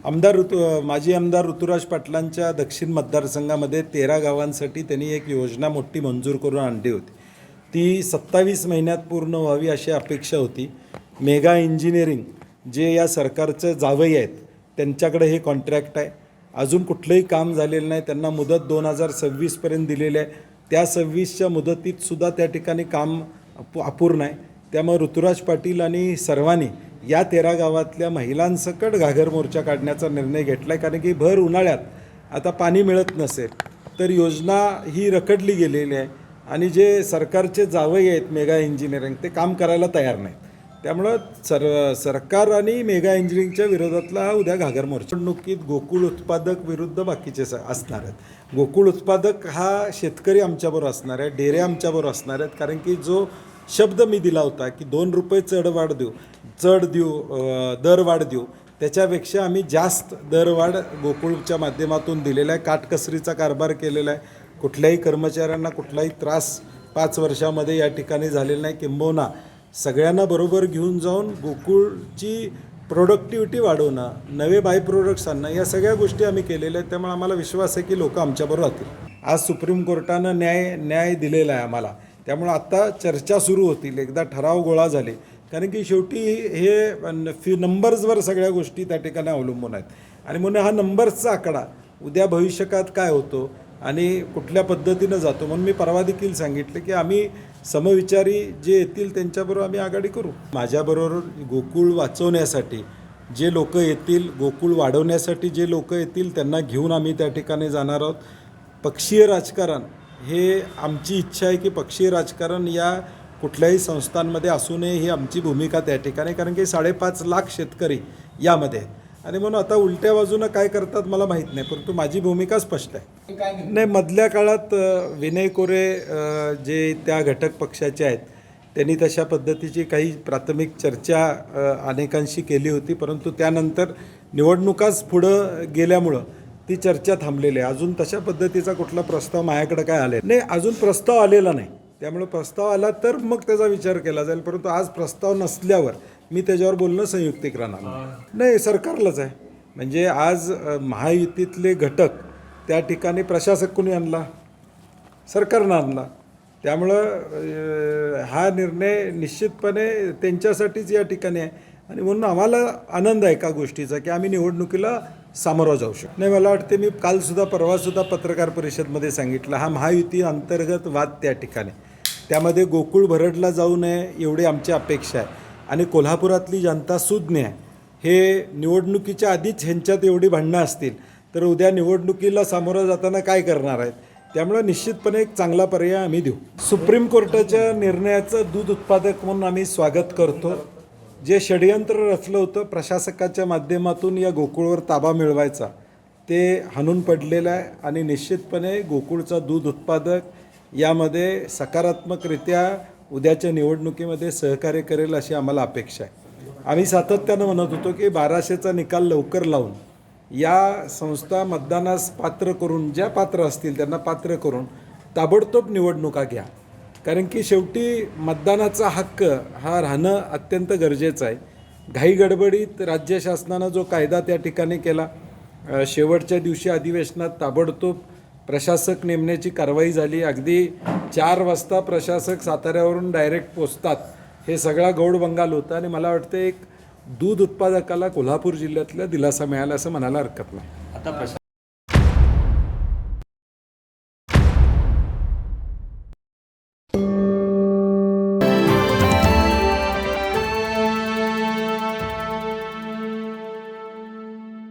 माजी आमदार ऋतुराज पाटलांच्या दक्षिण मतदारसंघामध्ये 13 गावांसाठी त्यांनी एक योजना मोठी मंजूर करून आणली होती. ती 27 महिन्यात पूर्ण व्हावी अशी अपेक्षा होती. मेगा इंजिनिअरिंग जे या सरकारचं जावई आहेत त्यांच्याकडे हे कॉन्ट्रॅक्ट आहे. अजून कुठलंही काम झालेलं नाही. त्यांना मुदत 2026 पर्यंत दिलेली आहे. त्या 26च्या मुदतीतसुद्धा त्या ठिकाणी काम अपूर्ण आहे. त्यामुळे ऋतुराज पाटील आणि सर्वांनी या 13 गावातल्या महिलांसकट घागर मोर्चा काढण्याचा निर्णय घेतला आहे. कारण की भर उन्हाळ्यात आता पाणी मिळत नसेल तर योजना ही रखडली गेलेली आहे आणि जे सरकारचे जावई आहेत मेगा इंजिनिअरिंग ते काम करायला तयार नाहीत. त्यामुळं सरकार आणि मेगा इंजिनिअरिंगच्या विरोधातला हा उद्या घागर मोर्चा. निवडणुकीत गोकुळ उत्पादक विरुद्ध बाकीचे असणार आहेत. गोकुळ उत्पादक हा शेतकरी आमच्याबरोबर असणार आहे, डेरे आमच्याबरोबर असणार आहेत. कारण की जो शब्द मी दिला होता की 2 रुपये दरवाढ देऊ त्याच्यापेक्षा आम्ही जास्त दरवाढ गोकुळच्या माध्यमातून दिलेला आहे. काटकसरीचा कारभार केलेला आहे. कुठल्याही कर्मचाऱ्यांना कुठलाही त्रास 5 वर्षामध्ये या ठिकाणी झालेला नाही. किंबहुना सगळ्यांना बरोबर घेऊन जाऊन गोकुळची प्रोडक्टिव्हिटी वाढवणं, नवे बाय प्रोडक्ट्स आणणं, या सगळ्या गोष्टी आम्ही केलेल्या आहेत. त्यामुळे आम्हाला विश्वास आहे की लोक आमच्याबरोबर राहतील. आज सुप्रीम कोर्टानं न्याय दिलेला आहे आम्हाला. त्यामुळं आत्ता चर्चा सुरू होतील. एकदा ठराव गोळा झाले कारण की शेवटी हे नंबर्सवर सगळ्या गोष्टी त्या ठिकाणी अवलंबून आहेत. आणि म्हणून हा नंबर्सचा आकडा उद्या भविष्यकाळात काय होतो आणि कुठल्या पद्धतीनं जातो. म्हणून मी परवा देखील सांगितलं की आम्ही समविचारी जे येतील त्यांच्याबरोबर आम्ही आघाडी करू. माझ्याबरोबर गोकुळ वाचवण्यासाठी जे लोक येतील, गोकुळ वाढवण्यासाठी जे लोक येतील त्यांना घेऊन आम्ही त्या ठिकाणी जाणार आहोत. पक्षीय राजकारण हे आमची इच्छा आहे की पक्षीय राजकारण या कुठल्याही संस्थांमध्ये असू नये ही आमची भूमिका त्या ठिकाणी. कारण की 5.5 लाख शेतकरी यामध्ये आहेत आणि म्हणून आता उलट्या बाजूनं काय करतात मला माहीत नाही, परंतु माझी भूमिका स्पष्ट आहे. नाही, मधल्या काळात विनय कोरे जे त्या घटक पक्षाचे आहेत त्यांनी तशा पद्धतीची काही प्राथमिक चर्चा अनेकांशी केली होती. परंतु त्यानंतर निवडणुकाच पुढं गेल्यामुळं ती चर्चा थांबलेली आहे. अजून तशा पद्धतीचा कुठला प्रस्ताव माझ्याकडे काय आले नाही. अजून प्रस्ताव आलेला नाही. त्यामुळे प्रस्ताव आला तर मग त्याचा विचार केला जाईल. परंतु आज प्रस्ताव नसल्यावर मी त्याच्यावर बोलणं संयुक्तिक राहणार नाही. सरकारलाच आहे. म्हणजे आज महायुतीतले घटक त्या ठिकाणी प्रशासक कोणी आणला? सरकारनं आणला. त्यामुळं हा निर्णय निश्चितपणे त्यांच्यासाठीच या ठिकाणी आहे. आणि म्हणून आम्हाला आनंद आहे एका गोष्टीचा की आम्ही निवडणुकीला सामोरं जाऊ शकतो. नाही, मला वाटते मी परवासुद्धा पत्रकार परिषदेमध्ये सांगितलं हा महायुती अंतर्गत वाद त्या ठिकाणी. त्यामध्ये गोकुळ भरडला जाऊ नये एवढी आमची अपेक्षा आहे. आणि कोल्हापुरातली जनता सुज्ञ आहे. हे निवडणुकीच्या आधीच ह्यांच्यात एवढी भांडणं असतील तर उद्या निवडणुकीला सामोरं जाताना काय करणार आहेत. त्यामुळे निश्चितपणे एक चांगला पर्याय आम्ही देऊ. सुप्रीम कोर्टाच्या निर्णयाचं दूध उत्पादक म्हणून आम्ही स्वागत करतो. जे षडयंत्र रचलं होतं प्रशासकाच्या माध्यमातून या गोकुळवर ताबा मिळवायचा ते हाणून पडलेलं आहे. आणि निश्चितपणे गोकुळचा दूध उत्पादक यामध्ये सकारात्मकरित्या उद्याच्या निवडणुकीमध्ये सहकार्य करेल अशी आम्हाला अपेक्षा आहे. आम्ही सातत्यानं म्हणत होतो की 1200चा निकाल लवकर लावून या संस्था मतदानास पात्र करून, ज्या पात्र असतील त्यांना पात्र करून ताबडतोब निवडणुका घ्या. कारण की शेवटी मतदानाचा हक्क हा राहणं अत्यंत गरजेचं आहे. घाई गडबडीत राज्य शासनानं जो कायदा त्या ठिकाणी केला, शेवटच्या दिवशी अधिवेशनात ताबडतोब प्रशासक नेमण्याची कारवाई झाली. अगदी 4 वाजता प्रशासक साताऱ्यावरून डायरेक्ट पोचतात. हे सगळा गौड बंगाल होता. आणि मला वाटतं एक दूध उत्पादकाला कोल्हापूर जिल्ह्यातला दिलासा मिळाला असं म्हणायला हरकत नाही. आता